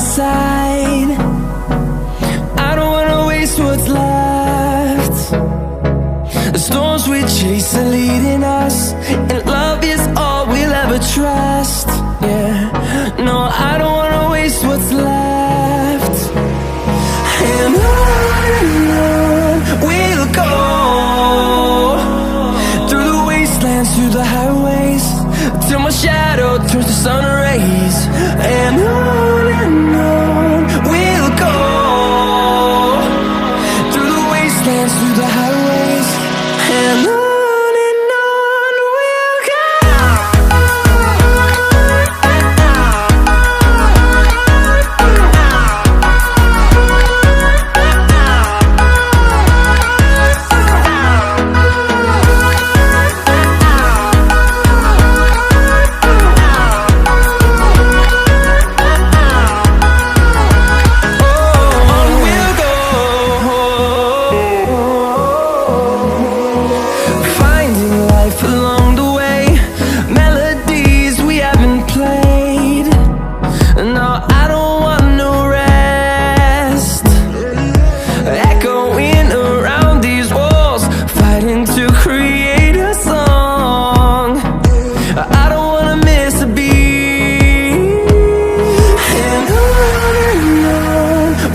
side. I don't wanna waste what's left. The storms we chase are leading us, and love is all we'll ever trust. Yeah, no, I don't wanna waste what's left. And on we'll go, through the wastelands, through the highways, till my shadow turns to sun rays. And on we'll go, through the wastelands, through the highways, and on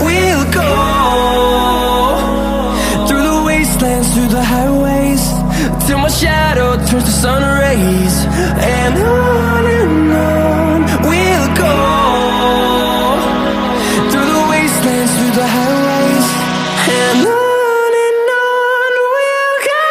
we'll go. Through the highways, till my shadow turns to sun rays. And on we'll go, through the wastelands, through the highways, and on we'll go.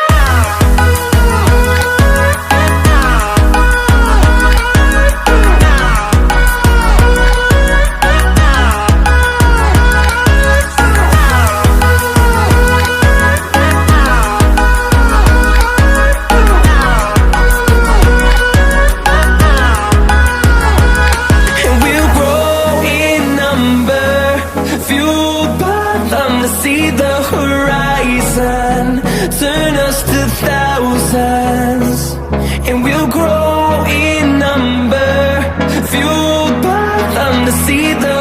See the horizon, turn us to thousands, and we'll grow in number, fueled by them to see the